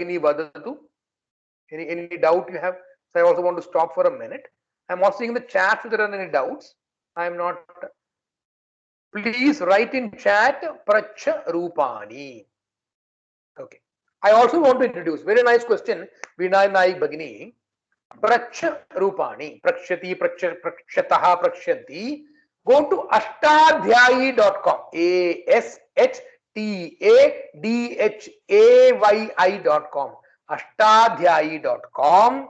Bhagini vadatu. Any doubt you have? So I also want to stop for a minute. I'm also seeing the chat if there are any doubts. I'm not. Please write in chat Pracha Rupani. Okay. I also want to introduce, very nice question, Vinay Naik Bhagini. Pracha Rupani, Prakshati, Prakshataha, Prakshanti. Go to ashtadhyayi.com. ashtadhyayi.com. ashtadhyayi.com.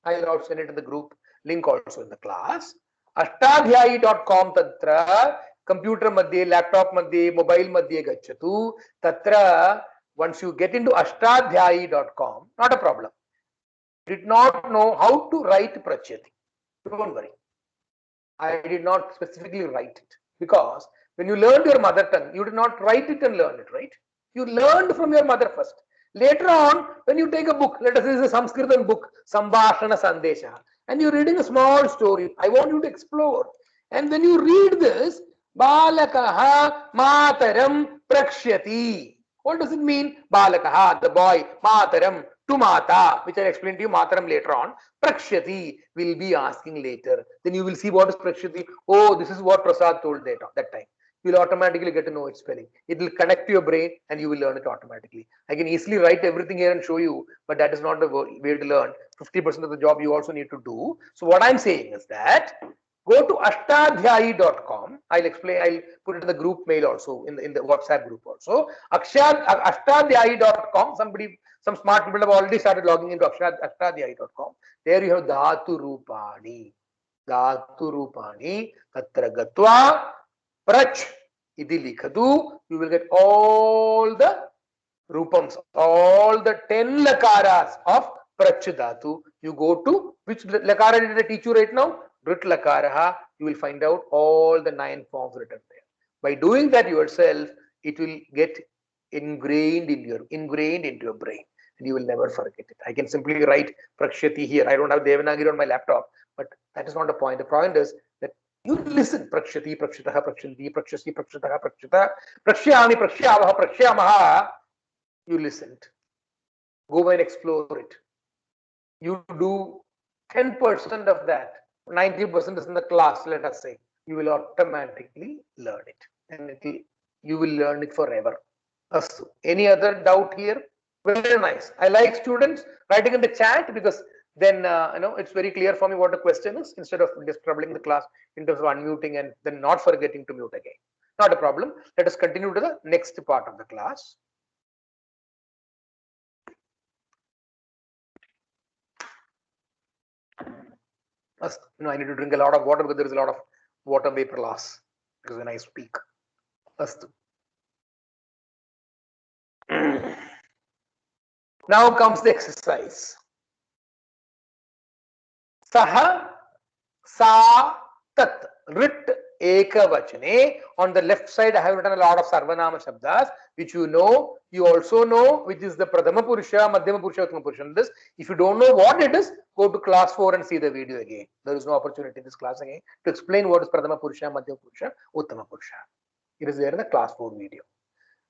I'll also send it in the group link also in the class. ashtadhyayi.com tatra computer madhye, laptop madhye, mobile madhye gachatu. Tatra once you get into ashtadhyayi.com, not a problem. Did not know how to write Prachyati. Don't worry. I did not specifically write it because when you learned your mother tongue, you did not write it and learn it, right? You learned from your mother first. Later on, when you take a book, let us say it's a Sanskritam book, Sambhashana Sandesha, and you're reading a small story, I want you to explore. And when you read this, Balakaha Mataram Prakshyati. What does it mean? Balakaha, the boy, Mataram, to Mata, which I'll explain to you Mataram later on. Prakshyati will be asking later. Then you will see what is Prakshyati. Oh, this is what Prasad told that time. You will automatically get to know its spelling. It will connect to your brain and you will learn it automatically. I can easily write everything here and show you, but that is not the way to learn. 50% of the job you also need to do. So what I'm saying is that go to ashtadhyayi.com. I'll explain. I'll put it in the group mail also, in the WhatsApp group also. Ashtadhyayi.com. Some smart people have already started logging into ashtadhyayi.com. There you have Dhatu Rupani. Dhatu Rupani. Tatra Gatva Prach Idi Likhatu. You will get all the Rupams, all the 10 lakaras of Prach Dhatu. You go to which lakara did I teach you right now? Rit Lakaraha, you will find out all the 9 forms written there. By doing that yourself, it will get ingrained into your brain, and you will never forget it. I can simply write Prakshyati here. I don't have Devanagari on my laptop, but that is not the point. The point is that you listen. Prakshyati, Prakshataha, Prakshanti, Prakshasi, Prakshataha, Prakshata, Prakshyami, Prakshyavaha, Prakshyamaha. You listened. Go and explore it. You do 10% of that. 90% is in the class, let us say. You will automatically learn it, and you will learn it forever. Any other doubt here? Very nice. I like students writing in the chat because then it's very clear for me what the question is, instead of just troubling the class in terms of unmuting and then not forgetting to mute again. Not a problem. Let us continue to the next part of the class. I need to drink a lot of water because there is a lot of water vapor loss because when I speak. Now comes the exercise. Saha, sa, tat, rit, ekavachane. On the left side, I have written a lot of sarvanama shabdas, which you know. You also know which is the Pradhama Purusha, Madhyama Purusha, Uttama Purusha. This, if you don't know what it is, go to class 4 and see the video again. There is no opportunity in this class again to explain what is Pradhama Purusha, Madhyama Purusha, Uttama Purusha. It is there in the class 4 video.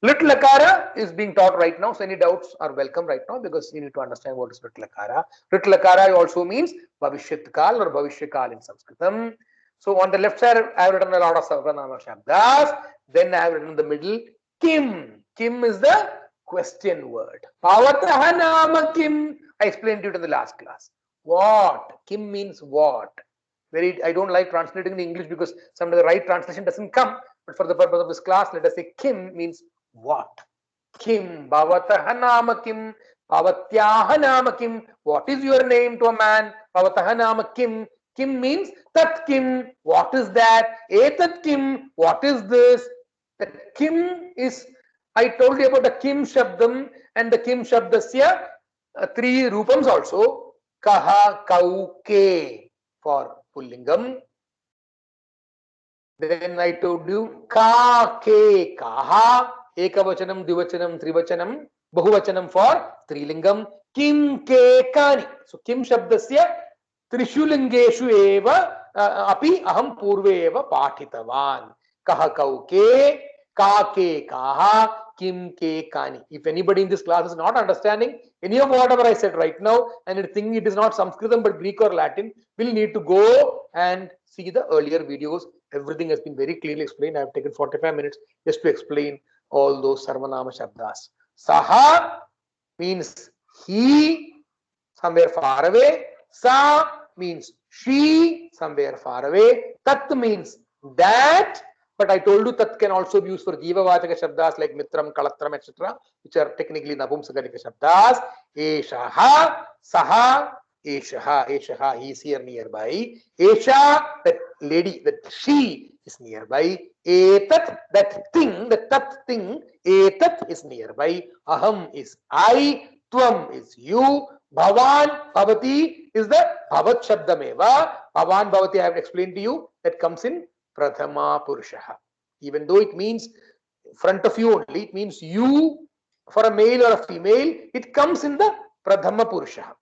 Lit Lakara is being taught right now, so any doubts are welcome right now because you need to understand what is Rit Lakara. Rit Lakara also means Bhavishyat Kal or Bhavishya Kal in Sanskritam. So on the left side, I have written a lot of Sarvanama Shabdas. Then I have written in the middle Kim. Kim is the question word. Pavataha Nama Kim. I explained to you in the last class. What? Kim means what? I don't like translating in English because sometimes the right translation doesn't come. But for the purpose of this class, let us say Kim means what? Kim. Bhavataha Nama Kim. Bhavatyaha Nama Kim. What is your name to a man? Bhavataha Nama Kim. Kim means Tat Kim. What is that? Etat Kim. What is this? The Kim is, I told you about the Kim Shabdam and the Kim Shabdasya 3 Rupams also. Kaha, Kau, Ke for Pullingam. Then I told you Ka, Ke, Kaha, Ekavachanam, Divachanam, Trivachanam, Bahuvachanam for Trilingam. Kim, Ke, Kani. So Kim Shabdasya Trishulingeshu eva api aham purve eva pathitavan. Kaha, Kau, Ke, Ka, Ke, Kaha, Kim, Ke, Kani. If anybody in this class is not understanding, any of whatever I said right now, and you think it is not Sanskritam but Greek or Latin, will need to go and see the earlier videos. Everything has been very clearly explained. I have taken 45 minutes just to explain all those Sarvanama Shabdas. Saha means he, somewhere far away. Sa means she, somewhere far away. Tat means that. But I told you tat can also be used for Jiva Vachaka Shabdas like Mitram, Kalatram, etc., which are technically Napumsakalika Shabdas. Eshaha, Saha, Eshaha, Eshaha, he is here nearby. Esha, that lady, that she is nearby. Etat, that thing, the tat thing, etat is nearby. Aham is I, Tvam is you. Bhavan, Bhavati is the Bhavat Shabdameva. Bhavan, Bhavati, I have explained to you, that comes in Prathama Purushaha. Even though it means front of you only, it means you for a male or a female, it comes in the Prathama Purushaha.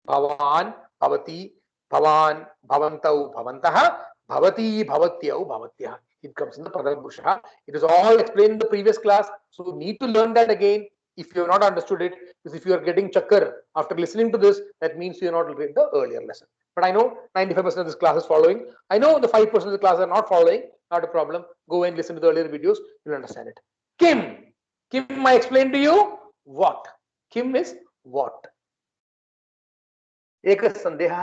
Bhavan, Bhavati, Bhavan, Bhavantau, Bhavantaha, Bhavati, Bhavatyau, Bhavatyah. It comes in the Prathama Purushaha. It is all explained in the previous class, so you need to learn that again if you have not understood it. Because if you are getting chakkar after listening to this, that means you are not reading the earlier lesson. But I know 95% of this class is following. I know the 5% of the class are not following. Not a problem. Go and listen to the earlier videos. You'll understand it. Kim. Kim, I explained to you what. Kim is what. एकः सन्देहः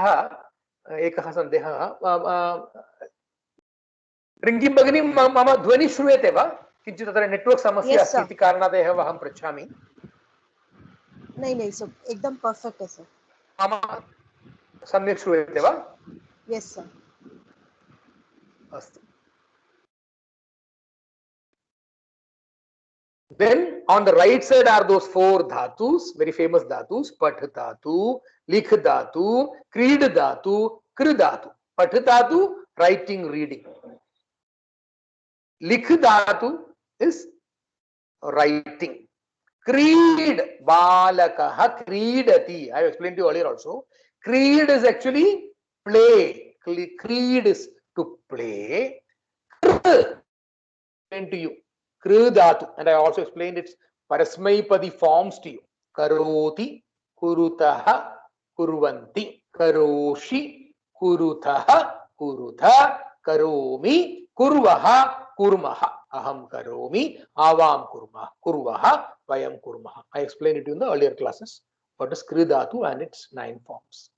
रिङ्गिं भगिनी मम ध्वनिः श्रूयते वा? किञ्चित् तत्र network समस्या अस्ति इति कारणात् एव अहं पृच्छामि. नहीं सर, एकदम परफेक्ट है सर. मम सम्यक् श्रूयते वा? Yes sir. अस्तु. Then on the right side are those four dhatus, very famous dhatus: Path dhatu, Likh dhatu, Creed dhatu, Kr dhatu. Path dhatu, writing, reading. Likh dhatu is writing. Creed, balakaha creedati. I have explained to you earlier also. Creed is actually play. Creed is to play. Kr, explained to you. Kr dhatu, and I also explained its parasmaipadi forms to you. Karoti, kurutaha, kurvanti, karoshi, kurutaha, kurutha, karomi, kurvaha, kurmaha, aham karomi, avam kurvaha, vayam kurmaha. I explained it in the earlier classes. What is Kr dhatu and its 9 forms.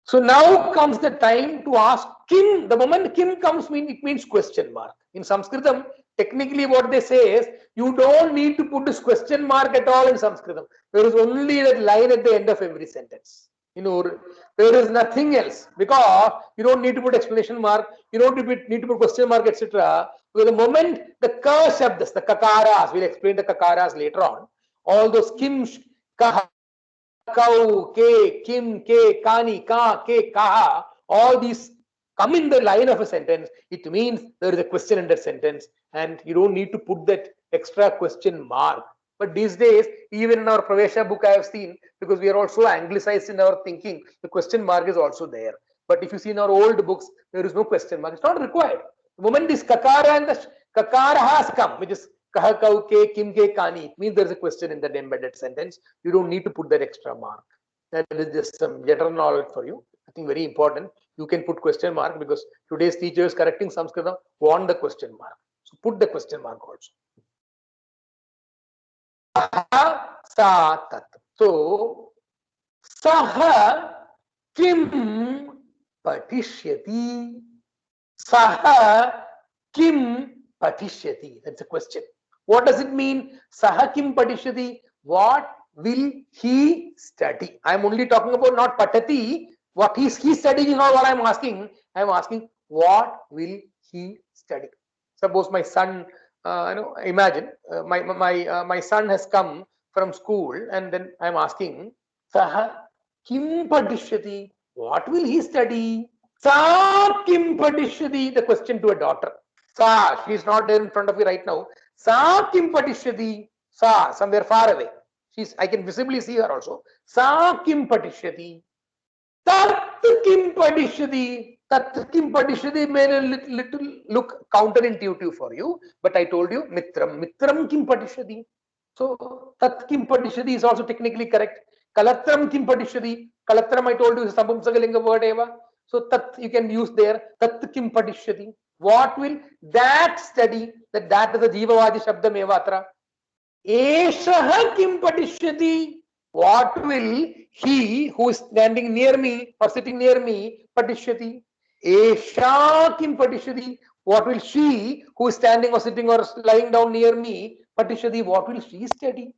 So now comes the time to ask Kim. The moment Kim comes, it means question mark. In Sanskritam, technically what they say is, you don't need to put this question mark at all in Sanskritam. There is only that line at the end of every sentence. You know, there is nothing else, because you don't need to put exclamation mark, you don't need to put question mark, etc. So the moment the ka shabdas, the kakaras, we'll explain the kakaras later on, all those Kim, kaha, kau, ke, kim, ke, kani, ka, ke, kaha, all these come in the line of a sentence. It means there is a question in that sentence, and you don't need to put that extra question mark. But these days, even in our Pravesha book, I have seen, because we are also anglicized in our thinking, the question mark is also there. But if you see in our old books, there is no question mark. It's not required. The moment this kakara and the kakara has come, which is kaha, kau, ke, kim, ke, kani, it means there is a question in that embedded sentence. You don't need to put that extra mark. That is just some general knowledge for you. I think very important. You can put question mark, because today's teachers correcting Sanskritam want the question mark. So put the question mark also. Sa tat. So saha kim patishyati. Saha kim patishyati. That's a question. What does it mean? Saha kim patishyati. What will he study? I am only talking about not patati. What he studying is not what I am asking. I am asking what will he study. Suppose my son, imagine my son has come from school, and then I am asking, Saha kim padishyati? What will he study? Sa kim padishyati? The question to a daughter. Sa, she is not there in front of you right now. Sa kim padishyati? Sa, somewhere far away. I can visibly see her also. Sa kim padishyati? Tat kim padishyati? Tat kim padishyati may little look counterintuitive for you, but I told you mitram. Mitram kim padishyati? So tat kim padishyati is also technically correct. Kalatram kim padishyati. Kalatram I told you is Sapumsakalinga word eva. So tat you can use there. Tat kim padishyati. What will that study? That is the Jivavadi Shabdam eva atra. Eshaha kim padishyati. What will he who is standing near me or sitting near me padishyati? Esha kim padishyati. What will she who is standing or sitting or lying down near me padishyati? What will she study?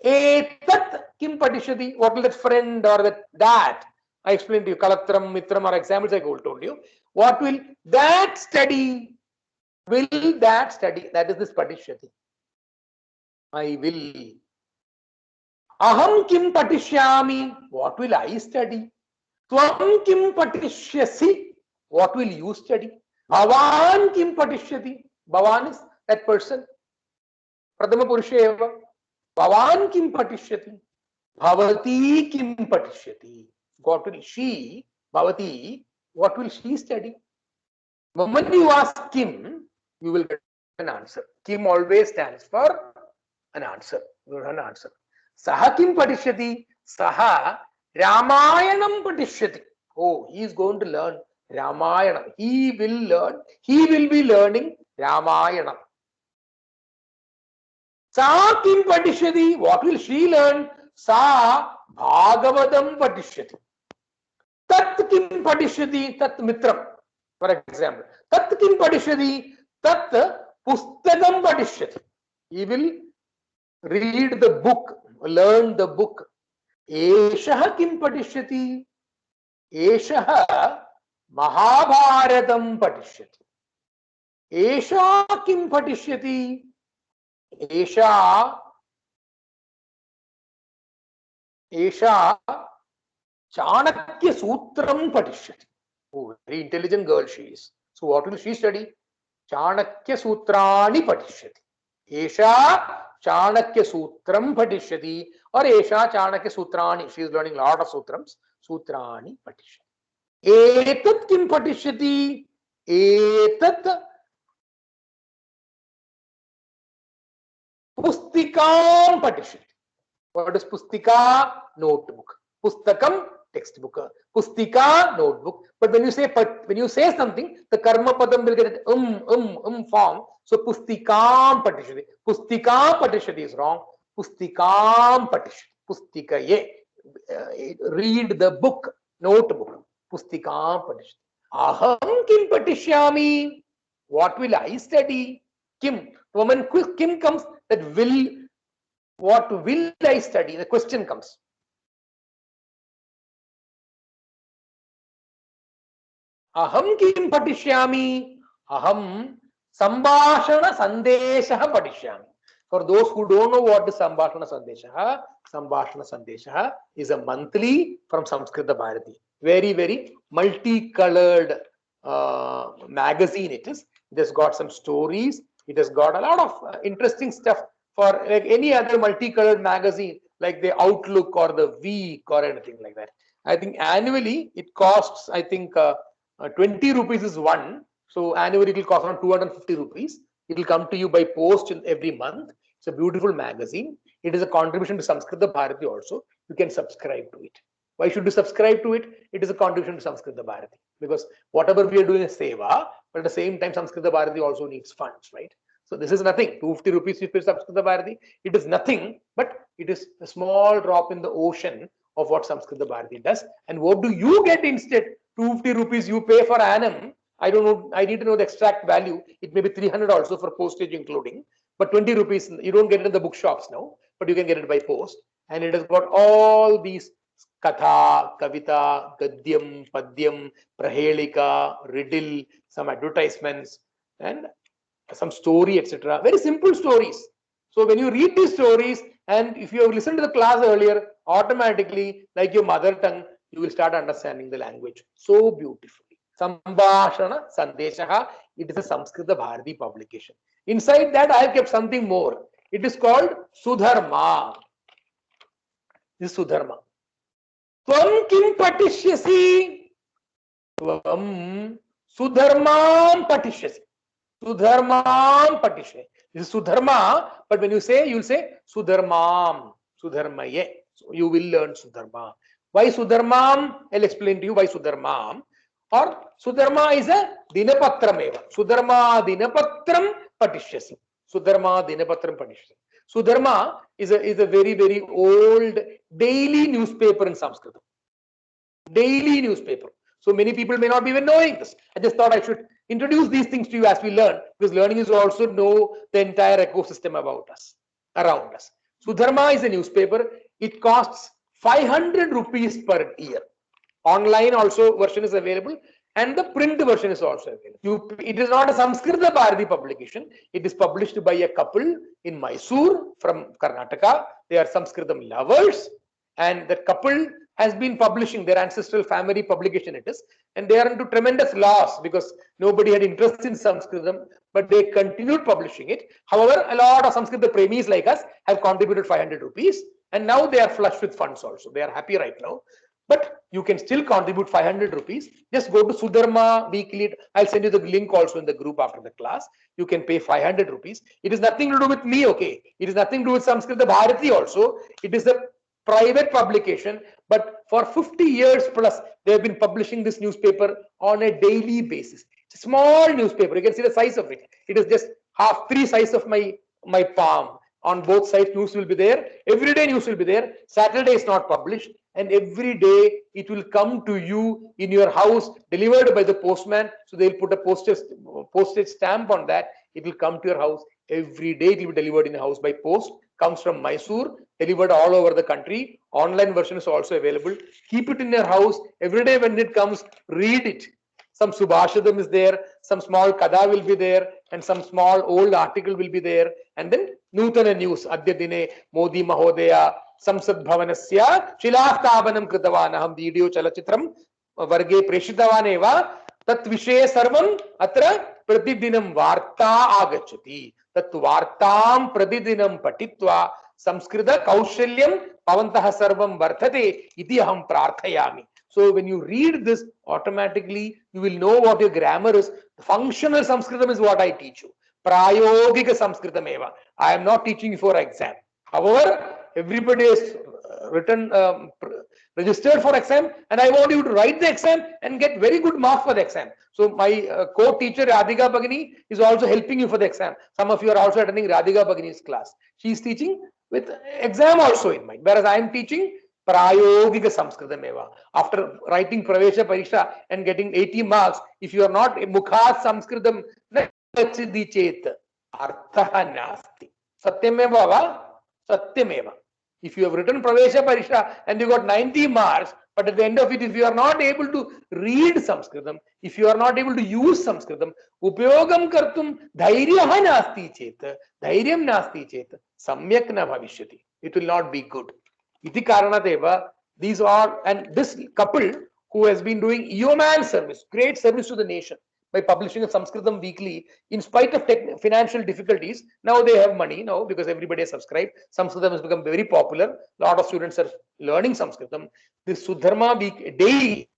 Etat kim padishyati. What will that friend or that I explained to you, Kalatram, Mitram are examples I told you. What will that study? Will that study? That is this padishyati. I will. Aham kim patishyami. What will I study? Tvam kim patishyasi. What will you study? Bhavan kim patishyati. Bhavan is that person. Pradama Purusha eva. Bhavan kim patishyati. Bhavati kim patishyati. What will she, Bhavati, what will she study? The moment you ask Kim, you will get an answer. Kim always stands for an answer. You will have an answer. Saha kim patishyati. Saha Ramayanam patishyati. Oh, he is going to learn Ramayana. He will learn. He will be learning Ramayana. Sa kim patishyati. What will she learn? Sa Bhagavatam patishyati. Tat kim padishyati. Tat mitram, for example. Tat kim padishyati. Tat pustakam padishyati. He will read the book, learn the book. Eshaha kim padishyati. Eshaha Mahabharatam padishyati. Esha kim padishyati. Esha Chanakya Sutram Patishyati. Oh, very intelligent girl she is. So what will she study? Chanakya Sutrani Patishyati. Esha Chanakya Sutram Patishyati or Esha Chanakya Sutrani. She is learning a lot of sutrams. Sutrani Patishyati. Etat kim patishyati. Etat Pustikam patishyati. What is Pustika? Notebook. Pustakam, textbook. Pustika, notebook. But when you say something, the karma padam will get form. So Pustikam patishyati. Pustikam patishyati is wrong. Pustikam patishyati. Pustikaye. Read the book, notebook. Pustikam patishyati. Aham kim patishyami. What will I study? Kim. When Kim comes, that will. What will I study? The question comes. Aham kim patishyami. Aham Sambhashana Sandesha patishyami. For those who don't know what is Sambhashana Sandesha is a monthly from Samskrita Bharati. Very, very multicolored magazine it is. It has got some stories. It has got a lot of interesting stuff for like any other multicolored magazine like the Outlook or the Week or anything like that. I think annually it costs, I think 20 rupees is one. So annually it will cost around 250 rupees. It will come to you by post in every month. It's a beautiful magazine. It is a contribution to Samskrita Bharati also. You can subscribe to it. Why should you subscribe to it? It is a contribution to Samskrita Bharati. Because whatever we are doing is seva, but at the same time Samskrita Bharati also needs funds, right? So this is nothing. 250 rupees you pay Samskrita Bharati. It is nothing, but it is a small drop in the ocean of what Samskrita Bharati does. And what do you get instead? 250 rupees you pay for annum. I don't know. I need to know the exact value. It may be 300 also for postage including. But 20 rupees, you don't get it in the bookshops now, but you can get it by post. And it has got all these Katha, Kavita, Gadyam, Padyam, Prahelika, Riddle, some advertisements, and some story, etc. Very simple stories. So when you read these stories, and if you have listened to the class earlier, automatically, like your mother tongue, you will start understanding the language so beautifully. Sambhashana Sandesha, it is a Samskrita Bharati publication. Inside that, I have kept something more. It is called Sudharma. This is Sudharma. Tvam kim patishyasi? Tvam Sudharmam patishyasi. Sudharmam patishyasi. This is Sudharma, but when you say, you'll say Sudharmam, Sudharmaye. So you will learn Sudharma. Why Sudharmam? I'll explain to you why Sudharmam. Or Sudharma is a Dinapatram eva. Sudharma Dinapatram Patishyasi. Sudharma Dinapatram Patishyasi. Sudharma is a very, very old daily newspaper in Sanskrit. Daily newspaper. So many people may not be even knowing this. I just thought I should introduce these things to you as we learn, because learning is also know the entire ecosystem about us, around us. Sudharma is a newspaper. It costs 500 rupees per year. Online also version is available, and the print version is also available. It is not a Samskrita Bharati publication. It is published by a couple in Mysore from Karnataka. They are Sanskritam lovers, and the couple has been publishing their ancestral family publication. It is, and they are into tremendous loss because nobody had interest in Sanskritam, but they continued publishing it. However, a lot of Sanskrit premies like us have contributed 500 rupees, and now they are flush with funds also. They are happy right now. But you can still contribute 500 rupees. Just go to Sudharma Weekly. I'll send you the link also in the group after the class. You can pay 500 rupees. It is nothing to do with me, okay? It is nothing to do with Samskrita Bharati also. It is a private publication, but for 50 years plus, they have been publishing this newspaper on a daily basis. It's a small newspaper. You can see the size of it. It is just half 3 size of my palm. On both sides, news will be there. Every day news will be there. Saturday is not published, and every day it will come to you in your house, delivered by the postman. So they'll put a postage stamp on that. It will come to your house every day. It will be delivered in the house by post. Comes from Mysore, delivered all over the country. Online version is also available. Keep it in your house. Every day when it comes, read it. Some Subhashadam is there, some small Kada will be there, and some small old article will be there. And then Nutana news, Adya Dine, Modi Mahodaya, Samsad Bhavanasya, Shilaftabanam Kritavanaham, video Chalachitram, Varge Preshitavaneva, Tat Vishe Sarvam, Atra Pratidinam Varta Agachati. Tat Vartam Pratidinam Patitva, Samskrita Kaushalyam, Pavantaha Sarvam Varthate, Iti Aham Prarthayami. So when you read this, automatically you will know what your grammar is. Functional Sanskritam is what I teach you. Prayogika Sanskritam eva. I am not teaching you for exam. However, everybody is registered for exam, and I want you to write the exam and get very good marks for the exam. So my co-teacher Radhika Bhagini is also helping you for the exam. Some of you are also attending Radhika Bhagini's class. She is teaching with exam also in mind, whereas I am teaching Prayogika Sanskritam eva. After writing Pravesha Pariksha and getting 80 marks, if you are not Mukha Sanskritam Nachidi Chet Artha Nasti. Satyameva va? Satyameva. If you have written Pravesha Pariksha and you got 90 marks, but at the end of it, if you are not able to read Sanskritam, if you are not able to use Sanskritam, Upyogam Kartum Dhairyaha Nasti Chet, Dhairyam Nasti Chet, Samyak na Bhavishyati. It will not be good. Iti Karanateva, these are, and this couple who has been doing yeoman service, great service to the nation by publishing a Sanskritam weekly, in spite of financial difficulties. Now they have money now because everybody has subscribed. Sanskritam has become very popular. A lot of students are learning Sanskritam. This Sudharma week daily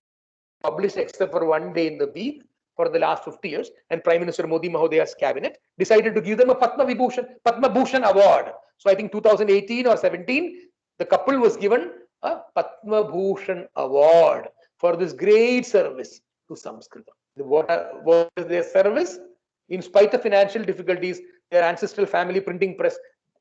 published except for one day in the week for the last 50 years, and Prime Minister Modi Mahodaya's cabinet decided to give them a Padma Bhushan award. So I think 2018 or 17, the couple was given a Padma Bhushan award for this great service to Sanskrit. What is their service? In spite of financial difficulties, their ancestral family printing press,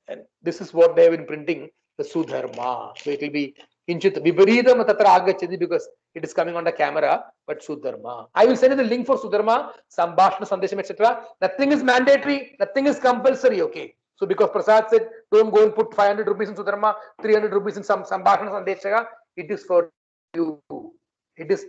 and this is what they have been printing, the Sudharma. So it will be Kinchit Viparidam Tatra Agachati because it is coming on the camera, but Sudharma. I will send you the link for Sudharma, Sambhashana Sandesham, etc. Nothing is mandatory, nothing is compulsory, okay? So because Prasad said, don't go and put 500 rupees in Sudharma, 300 rupees in some Sambhashana Sandeshaka, it is for you. It is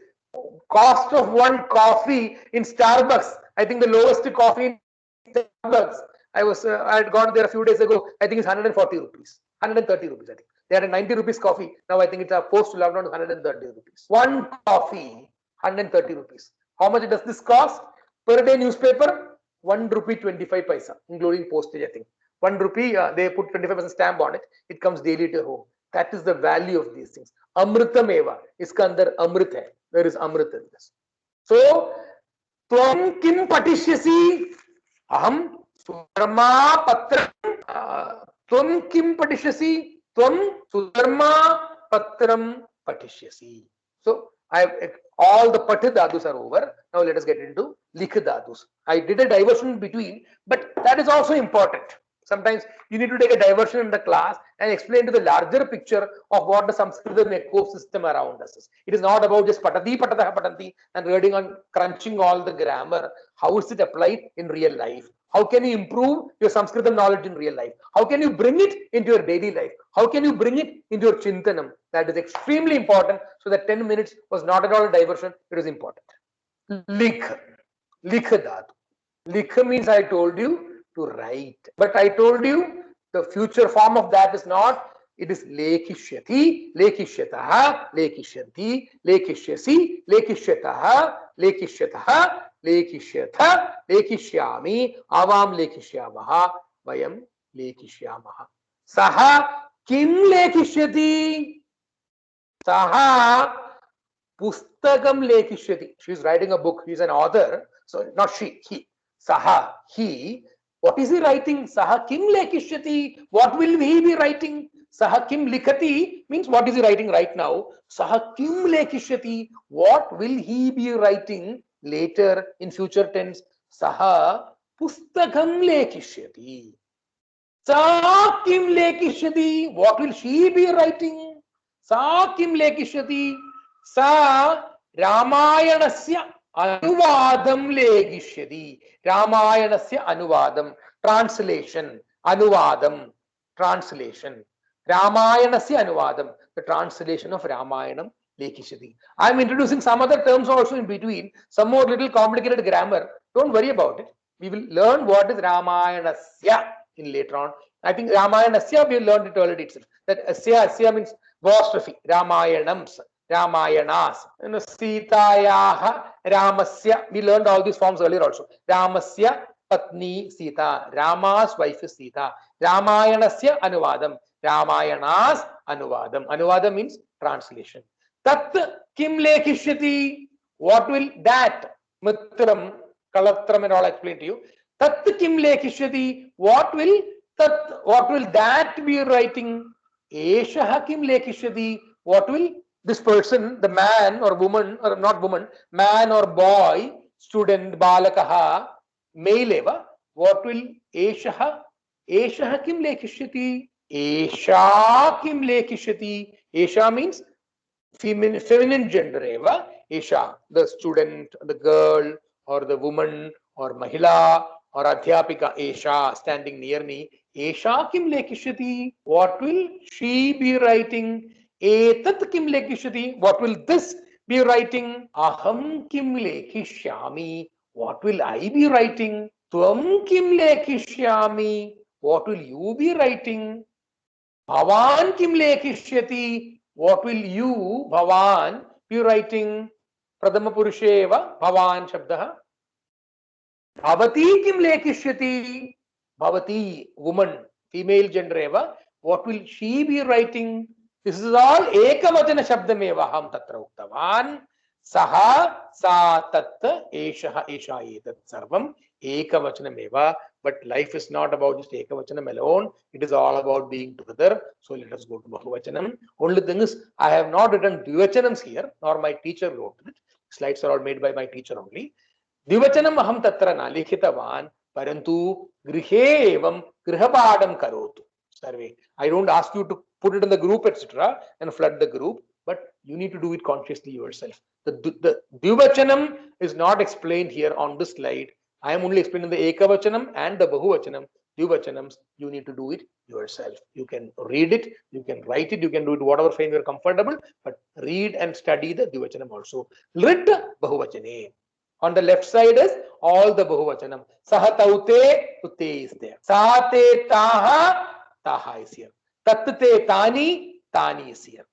cost of one coffee in Starbucks. I think the lowest coffee in Starbucks, I had gone there a few days ago, I think it's 140 rupees, 130 rupees, I think. They had a 90 rupees coffee. Now I think it's a post to love down to 130 rupees. One coffee, 130 rupees. How much does this cost? Per day newspaper, 1 rupee 25 paisa, including postage, I think. 1 rupee, they put 25% stamp on it. It comes daily to your home. That is the value of these things. Amritam eva. Iska andar amrit hai. There is amrit in this. So, Tvam kim patishyasi? Aham सुधर्मा पत्रम त्वं किं पठिष्यसि त्वं Sudharma पत्रम पठिष्यसि. So I have all the pat dhadus are over. Now let us get into likh dhadus. I did a diversion in between, but that is also important. Sometimes you need to take a diversion in the class and explain to the larger picture of what the Sanskrit ecosystem around us is. It is not about just patati patataha patanti and reading on crunching all the grammar. How is it applied in real life? How can you improve your Sanskrit knowledge in real life? How can you bring it into your daily life? How can you bring it into your chintanam? That is extremely important. So that 10 minutes was not at all a diversion. It is important. Likh. Likh dhatu. Likh means I told you to write. But I told you the future form of that is not, it is lekhishyati, lekhishyataha, lekishyanti, lekhishyasi, lekhishyataha, lekhishyataha, lekhishyatha, lekhishyami, avam lekhishyamaha, vayam lekhishyamaha. Saha kim lekhishyati? Saha pustakam lekhishyati. She is writing a book. She is an author. So not she, he. Saha, he. What is he writing? Saha kim lekhishyati. What will he be writing? Saha kim likhati means what is he writing right now? Saha kim lekhishyati. What will he be writing later in future tense? Saha pustakam lekhishyati. Sa kim lekhishyati. What will she be writing? Sa kim lekhishyati. Sa Ramayanasya Anuvadam lekhishyati. Ramayanasya Anuvadam. Translation. Anuvadam. Translation. Ramayanasya Anuvadam. The translation of Ramayanam lekhishyati. I am introducing some other terms also in between. Some more little complicated grammar. Don't worry about it. We will learn what is Ramayanasya in later on. I think Ramayanasya we learned it already itself. That asya means apostrophe. Ramayanams, Ramayanas. You know, Sitayaha, Ramasya. We learned all these forms earlier also. Ramasya Patni Sita. Rama's wife is Sita. Ramayanasya Anuvadam. Ramayanas Anuvadam. Anuvadam means translation. Tat kim lekhishyati. What will that? Mitram, Kalatram and all I explained to you. Tat kim lekhishyati. What will that be writing? Eshaha kim lekhishyati. What will this person, the man or woman, or not woman, man or boy, student, balakaha, male eva, what will Eshaha kim lekhishyati? Esha kim lekhishyati. Esha means feminine gender eva. Esha, the student, the girl, or the woman, or mahila, or adhyapika. Esha, standing near me. Esha kim lekhishyati. What will she be writing? Etat kim lekhishyati. What will this be writing? Aham kim lekhishyami. What will I be writing? Tvam kim lekhishyami. What will you be writing? Bhavan kim lekhishyati. What will you, Bhavan, be writing? Pradama Purusheva, Bhavan Shabdaha. Bhavati kim lekhishyati. Bhavati, woman, female gender eva. What will she be writing? This is all ekavachana shabdameva ham tatra uktavan. Saha, sa, tat, eshaha, esha, etat sarvam ekavachanameva. But life is not about just ekavachanam alone. It is all about being together. So let us go to bahuvachanam. Only thing is, I have not written dvivachanams here, nor my teacher wrote it. Slides are all made by my teacher only. द्विवचनम अहम तत्र न लिखितवान् परंतु गृहे एवं गृहपाठं करोतु सर्वे. I don't ask you to put it in the group etc. and flood the group, but you need to do it consciously yourself. The dvivachanam is not explained here on this slide. I am only explaining the ekavachanam and the bahuvachanam. Dvivachanams, you need to do it yourself. You can read it, you can write it, you can do it whatever frame you are comfortable, but read and study the dvivachanam also. Lit bahuvachane. On the left side is all the bahuvachanam. Saha taute, ute is there. Saha te taha, taha is here. Tat te tani, tani is here.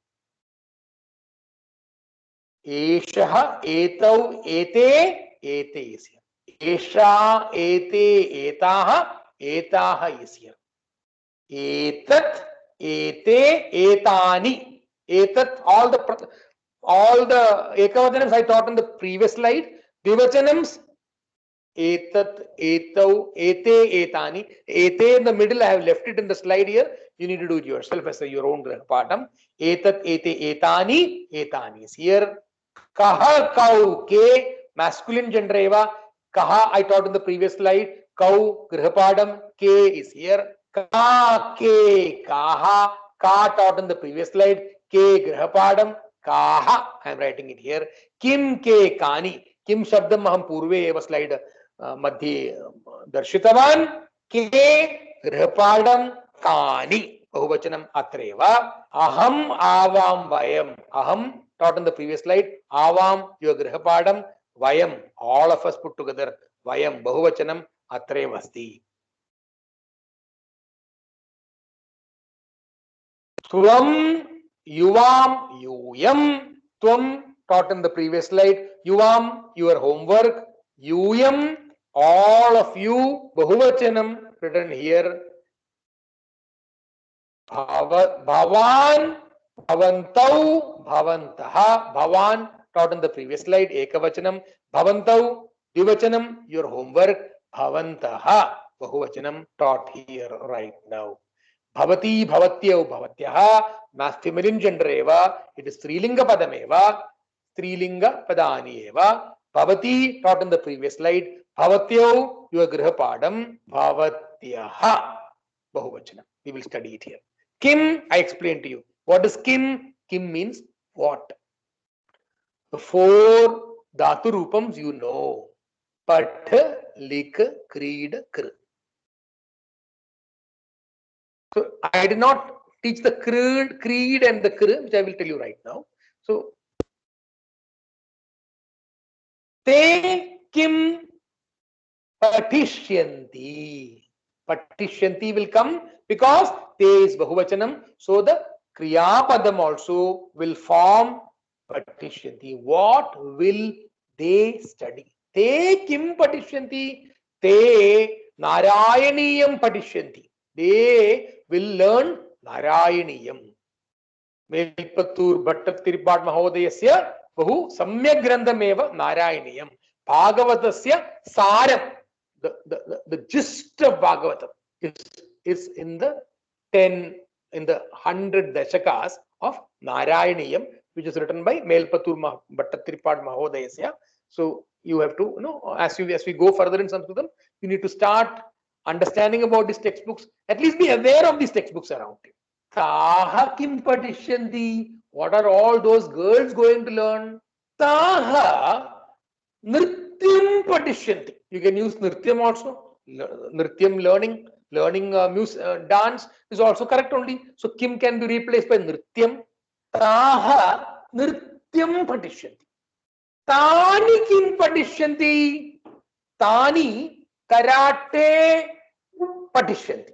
Eshaha, etau, ete, ete is here. Esha, ete, etaha, etaha is here. Etat, ete, etani. Etat, all the ekavachanams I taught in the previous slide. Dvivachanams Etat, etau, ete, etani. Ete in the middle, I have left it in the slide here. You need to do it yourself as your own Grihapadam. Etat, ete, etani, etani is here. Kaha, kau, ke, masculine gender eva. Kaha, I taught in the previous slide. Kau, Grihapadam, ke is here. Ka, ke, kaha, ka taught in the previous slide. Ke, Grihapadam, kaha, I am writing it here. Kim, ke, kani. Kim shabdam aham purve eva slide मध्ये दर्शितवान् के गृहपाठं कानि बहुवचनम् अत्रैव अहम् आवां वयम् अहं taught in the previous slide आवां your गृहपाठं वयम् all of us put together वयम् बहुवचनम् अत्रैव अस्ति त्वं युवां यूयं त्वं taught in the previous slide युवां your homework यूयं all of you bahuvachanam written here bhavan bhavantau bhavantah bhavan taught in the previous slide ekavachanam bhavantau dvivachanam your homework bhavantah bahuvachanam taught here right now bhavati bhavatyau bhavatyah masculine gender eva it is strilinga padam eva strilinga padani eva bhavati taught in the previous slide bhavatyau your grihapadam bhavatyah bahuvachanam we will study it here. Kim I explained to you what is kim. Kim means what. The four dhatu rupams you know pat lik creed kr. So I did not teach the creed and the kr, which I will tell you right now. So te kim patishyanti. Patishyanti will come because te is bahuvachanam. So the kriya padam also will form patishyanti. What will they study? Te kim patishyanti? Te narayaniyam patishyanti. They will learn narayaniyam. Melpattur Bhattattiripad Mahodayasya Bahu Samyak Grandhameva Narayaniyam. Bhagavatasya Saram. The gist of Bhagavatam is in the 100 Dashakas of Narayaniyam, which is written by Melpattur Bhattattiripad Mahodayasya. So you have to, as we go further in Sanskritam, you need to start understanding about these textbooks, at least be aware of these textbooks around you. Taha kim patishyanti? What are all those girls going to learn? Taha nrityam patishyanti. You can use nrityam also. Nrityam learning music, dance is also correct only. So kim can be replaced by nrityam. Taha nrityam patishyanti. Tani kim patishyanti? Tani karate patishyanti.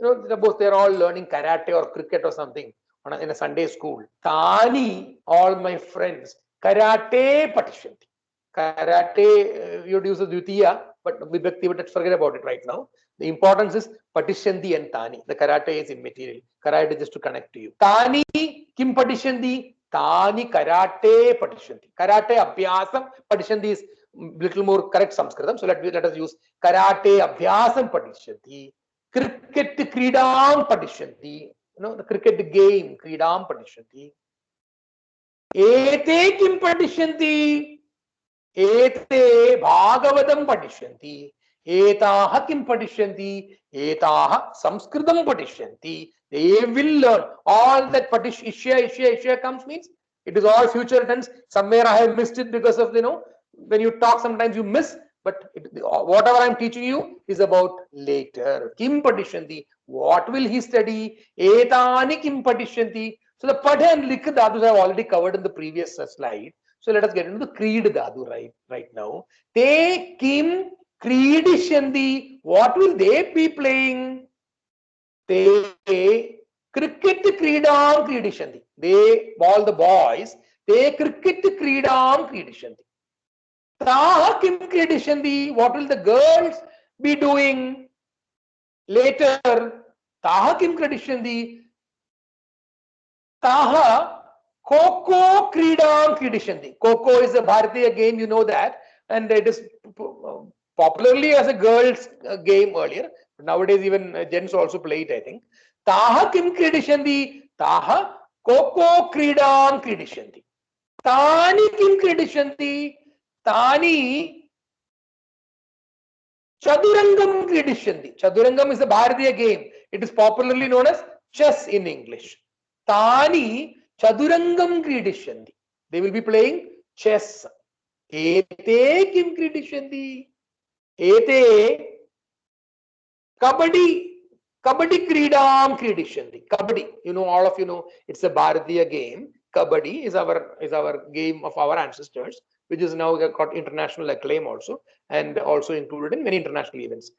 Suppose they are all learning karate or cricket or something in a Sunday school. Tani, all my friends, karate patishyanti. Karate, you would use a dvitiya, but vibhakti, but let's forget about it right now. The importance is patishyanti and tani. The karate is immaterial. Karate is just to connect to you. Tani, kim patishyanti? Tani karate patishyanti. Karate abhyasam patishyanti is little more correct Sanskritam. So let us use karate abhyasam patishyanti. Cricket kridam patishyanti. The cricket game kridam patishyanti. Ete kim patishyanti? Ete bhagavatam patishyanti. Etaha kim patishyanti? Etaha samskritam patishyanti. They will learn. All that Isha comes means it is all future tense. Somewhere I have missed it because of, when you talk sometimes you miss. But whatever I am teaching you is about later. Kim patishyanti? What will he study? Etani kim patishyanti? So the padha and lik dhadus I have already covered in the previous slide. So let us get into the creed dhatu right now. Te kim creedishanti? What will they be playing? Te cricket creedam creedishanti. They, all the boys, they cricket creedam creedishanti. Taha kim creedishanti? What will the girls be doing later? Taha kim creedishanti? Taha Kho-Kho Kridam Kridishanti. Kho-Kho is a Bharatiya game, you know that, and it is popularly as a girls game earlier. Nowadays even gents also play it, I think. Taha kim kridishanti? Taha koko kridam kridishanti. Tani kim kridishanti? Tani Chadurangam kridishanti. Chadurangam is a Bharatiya game. It is popularly known as chess in English. Tani Chadurangam kridishanti. They will be playing chess. Ete kim kridishanti? Ete Kabaddi. Kabaddi Kridam Kridishanti. Kabaddi, all of you know, it's a Bharatiya game. Kabaddi is our game of our ancestors, which is now got international acclaim also, and also included in many international events.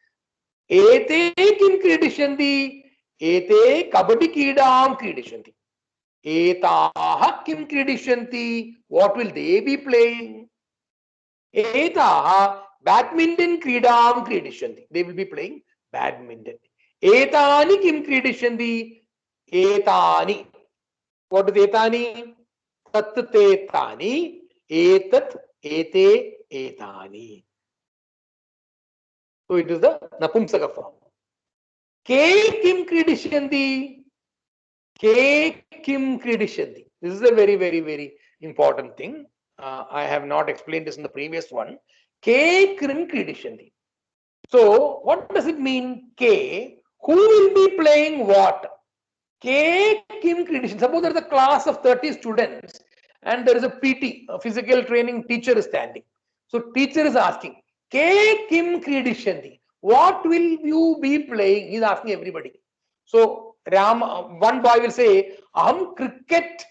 Ete kim kridishanti? Ete Kabaddi Kridam Kridishanti. Etaha kim kridishanti? What will they be playing? Etaha badminton kridam kridishanti. They will be playing badminton. Etani kim kridishanti? Etani. What is etani? Tat te tani. Etat ete etani. So it is the napumsaka form. Ke kim kridishanti? Ke kim kridishanti. This is a very, very, very important thing. I have not explained this in the previous one. Ke kim kridishanti. So what does it mean? K. Who will be playing what? K kim kridishanti. Suppose there is a class of 30 students and there is a PT, a physical training teacher is standing. So teacher is asking, K kim kridishanti. What will you be playing? He is asking everybody. So one boy will say, Aham cricket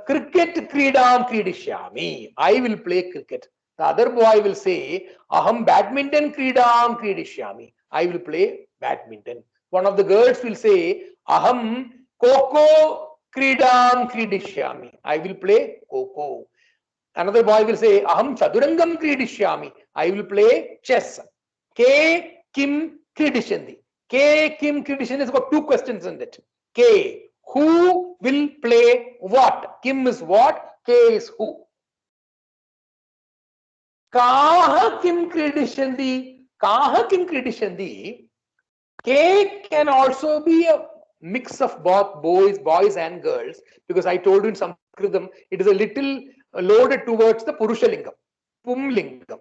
kridam kridishyami. I will play cricket. The other boy will say, Aham badminton kridam kridishyami. I will play badminton. One of the girls will say, Aham koko kridam kridishyami. I will play koko. Another boy will say, Aham chadurangam kridishyami. I will play chess. K kim kridishanti. K kim kridishanti has got two questions in it. K, who will play what? Kim is what? K is who. Kaha kim kridishanti. Kaha kim kridishanti. K can also be a mix of both boys and girls, because I told you in Sanskritam it is a little loaded towards the Purushalingam, Pumlingam.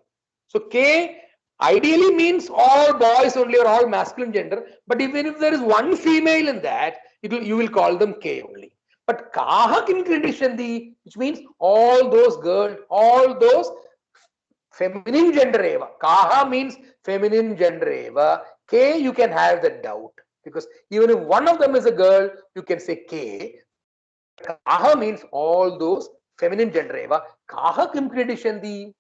So K ideally means all boys only or all masculine gender, but even if there is one female in that, you will call them K only. But Kaha kim kridishanti, which means all those girls, all those feminine gender eva. Kaha means feminine gender eva. K, you can have the doubt, because even if one of them is a girl, you can say K. Kaha means all those feminine gender eva. Kaha kim kridishanti?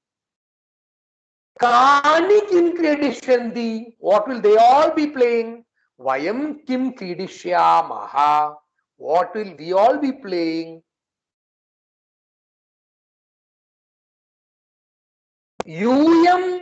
Kani kim kridishanti? What will they all be playing? Vayam kim kridishyamaha? What will we all be playing? Yuyam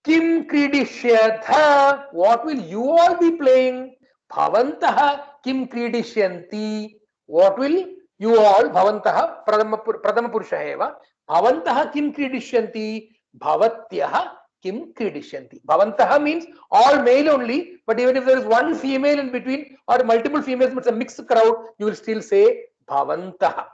kim kridishyatha? What will you all be playing? Bhavantaha kim kridishyanti? What will you all? Bhavantaha pradama purusha eva. Bhavantaha kim kridishyanti? Bhavatyaha kim kridishyanti. Bhavantaha means all male only, but even if there is one female in between or multiple females, but it's a mixed crowd, you will still say bhavantaha.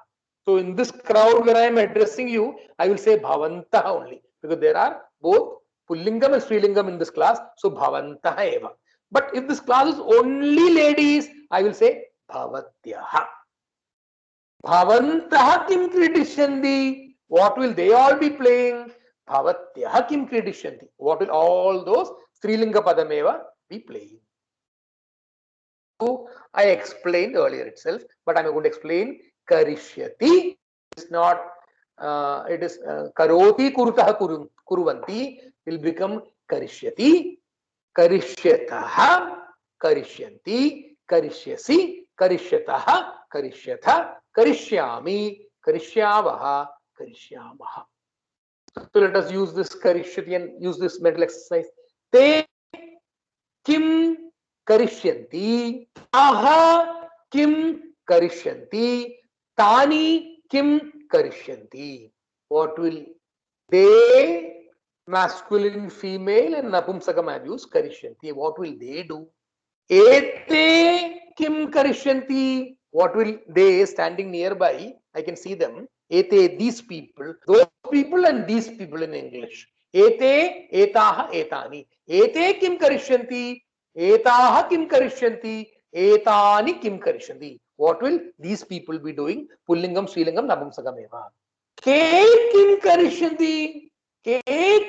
So in this crowd where I am addressing you, I will say bhavantaha only, because there are both Pullingam and Strilingam in this class. So bhavantaha eva. But if this class is only ladies, I will say bhavatyaha. Bhavantaha kim kridishyanti? What will they all be playing? Bhavatyaha kim kridishyanti? What will all those Strilinga padameva be playing? So I explained earlier itself, but I'm going to explain karishyati. It's not, it is karoti kurutah kuruvanti will become karishyati, karishyataha, karishyanti, karishyasi, karishyataha, karishyatha, karishyami, karishyavaha, karishyamaha. So let us use this karishyati and use this mental exercise. Te kim karishyanti, aha kim karishyanti, tani kim karishyanti. What will they masculine, female, and napumsakam I've used karishyanti. What will they do? Ete kim karishyanti. What will they, standing nearby? I can see them. Ete, these people, those people, and these people in English. Ete, etaha, etani. Ete kim karishyanti. Etaha kim karishyanti. Etani kim karishyanti. What will these people be doing? Pullingam, Srilingam, Napumsakam eva. Ke kim karishyanti. Ke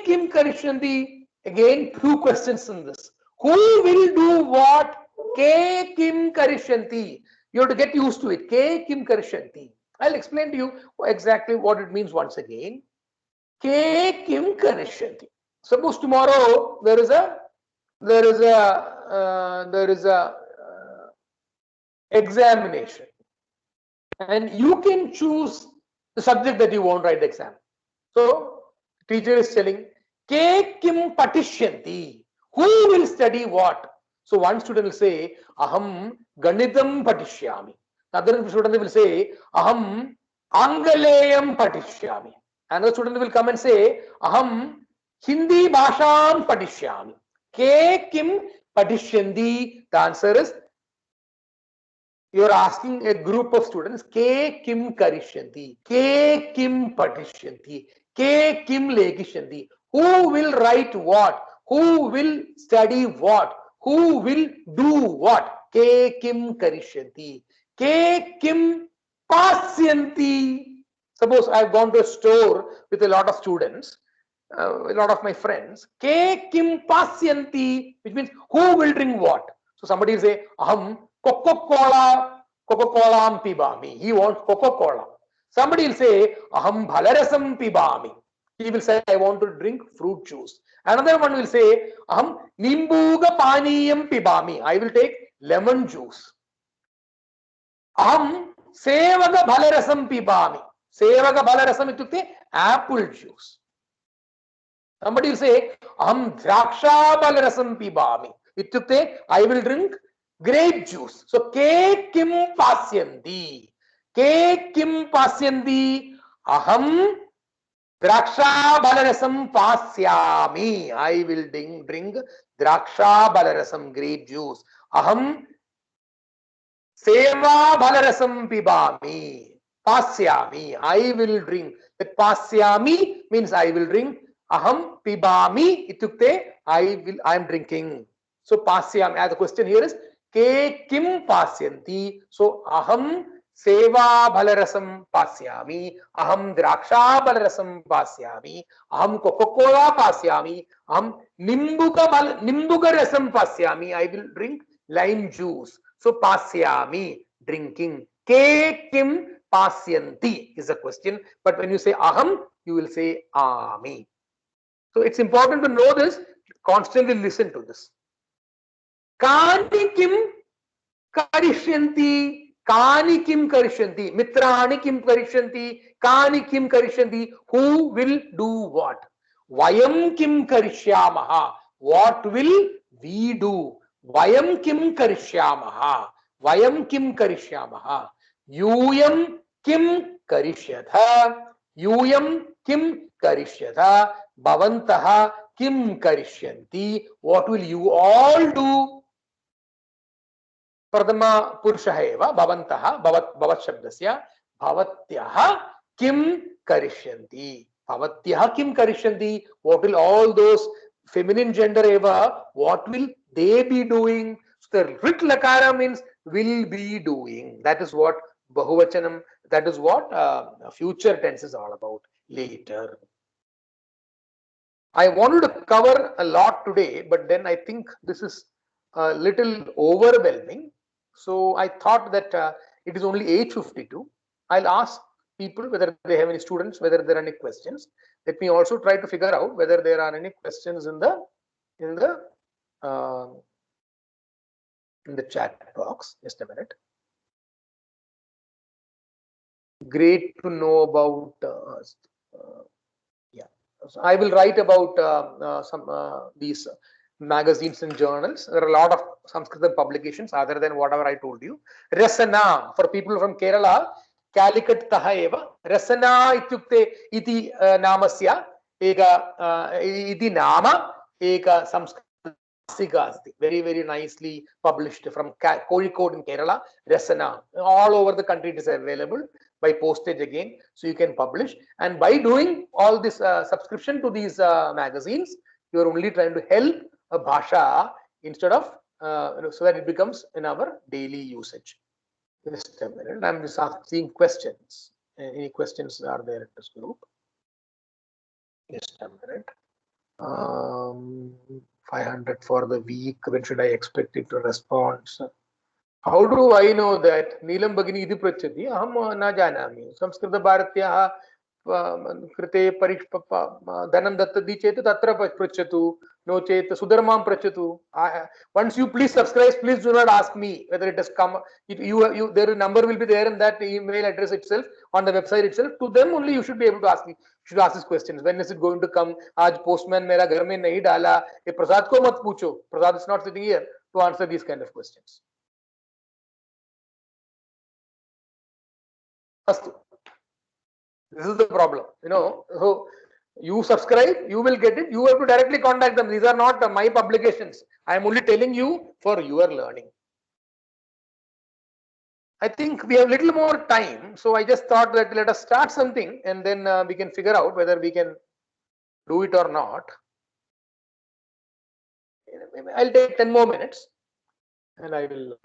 kim karishyanti. Again, two questions in this. Who will do what? Ke kim karishyanti. You have to get used to it. Ke kim karishyanti. I'll explain to you exactly what it means once again. Ke kim karishyanti. Suppose tomorrow there is a examination, and you can choose the subject that you want to write the exam. So teacher is telling, Ke kim patishyanti. Who will study what? So one student will say, Aham Ganitam patishyami. Another student will say, Aham Angalayam patishyami. Another student will come and say, Aham Hindi bhasham patishyami. Ke kim patishyanti. The answer is, you are asking a group of students, Ke kim karishyanti, Ke kim patishyanti, Ke kim lekishyanti. Who will write what? Who will study what? Who will do what? Ke kim karishyanti, Ke kim pasyanti. Suppose I have gone to a store with a lot of students, a lot of my friends. Ke kim pasyanti, which means who will drink what? So somebody will say, Aham Coca-Cola, Coca-Cola pibami. He wants Coca-Cola. Somebody will say, Aham Bhalarasam pibami. He will say, I want to drink fruit juice. Another one will say, Aham Nimbuga Paniyam pibami. I will take lemon juice. Aham Sevaga Bhalarasam pibami. Sevaga Bhalarasam itukte apple juice. Somebody will say, Aham Draksha Bhalarasam pibami. Itukte, I will drink grape juice. So, Ke kim pasyanti. Ke kim pasyanti. Aham Draksha Balarasam pasyami. I will drink Draksha Balarasam grape juice. Aham Seva Balarasam pibami. Pasyami. I will drink. That pasyami means I will drink. Aham pibami. Itukte, I am drinking. So, pasyami. The question here is, Ke kim pasyanti. So, aham seva bhalarasam pasyami. Aham draksha bhalarasam pasyami. Aham Coca-Cola pasyami. Aham nimbuga rasam pasyami. I will drink lime juice. So, pasyami, drinking. Ke kim pasyanti is the question. But when you say aham, you will say ami. So, it's important to know this. Constantly listen to this. Kani kim karishyanti, kani kim karishyanti, mitrani kim karishyanti, kani kim karishyanti. Who will do what? Vayam kim karishyamaha. What will we do? Vayam kim karishyamaha. Vayam kim karishyamaha. Yuyam kim karishyatha. Yuyam kim karishyatha. Bhavantaha kim karishyanti. What will you all do? Pradama Purushaha eva bhavantaha bhavat shabdasya bhavatyaha kim karishyanti. Bhavatyaha kim karishyanti. What will all those feminine gender eva, what will they be doing? So the rit lakara means will be doing. That is what bahuvachanam, that is what future tense is all about later. I wanted to cover a lot today, but then I think this is a little overwhelming. So I thought that it is only 8:52. I'll ask people whether they have any students, whether there are any questions. Let me also try to figure out whether there are any questions in the chat box. Just a minute. Great to know about. Yeah, so I will write about some these magazines and journals. There are a lot of Sanskrit publications other than whatever I told you. Rasana, for people from Kerala, Calicut taha eva. Rasana ityukte iti namasya इति नाम एक संस्कृतमासिका अस्ति, very nicely published from Kozhikode in Kerala, Rasana. All over the country it is available by postage again, so you can publish. And by doing all this subscription to these magazines, you are only trying to help a bhasha instead of so that it becomes in our daily usage. Just a minute, I'm just asking questions. Any questions are there in this group? Just a minute. 500 for the week. When should I expect it to respond? How do I know that? Neelam Bhagini iti pruchati. Aham na janami. Samskrita Bharatyaha कृते धनं दत्तति चेत् तत्र पृच्छतु, no चेत् सुधर्मां पृच्छतु. Once you please subscribe, please do not ask me whether it has come. Their number will be there in that email address itself on the website itself. To them only you should be able to ask. You should ask these questions. When is it going to come? आज postman मेरा घर में नहीं डाला. ये प्रसाद को मत पूछो. Prasad is not sitting here to answer these kind of questions. Astu. This is the problem, so you subscribe, you will get it. You have to directly contact them. These are not my publications. I am only telling you for your learning. I think we have little more time, so I just thought that let us start something and then we can figure out whether we can do it or not. I'll take 10 more minutes and I will.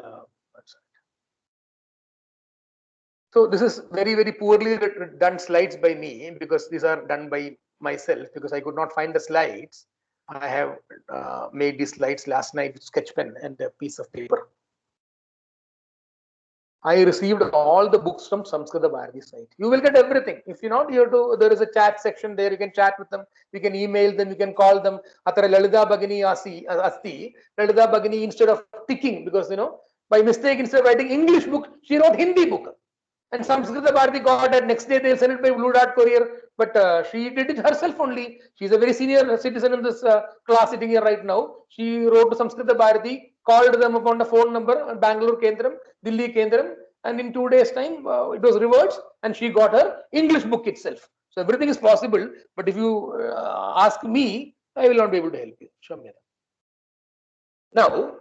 So this is very poorly done slides by me, because these are done by myself, because I could not find the slides. I have made these slides last night with sketch pen and a piece of paper. I received all the books from Samskrita Bharati site. You will get everything. If you not, you have to, there is a chat section there. You can chat with them. You can email them. You can call them. Atara Lalita Bhagini asti. Lalita Bhagini, instead of ticking, because by mistake, instead of writing English book, she wrote Hindi book. And Samskrita Bharati got it. Next day they'll send it by Blue Dart Courier. But she did it herself only. She's a very senior citizen in this class sitting here right now. She wrote to Samskrita Bharati, called them upon the phone number, Bangalore Kendram, Delhi Kendram, and in 2 days' time it was reversed, and she got her English book itself. So everything is possible. But if you ask me, I will not be able to help you. Now.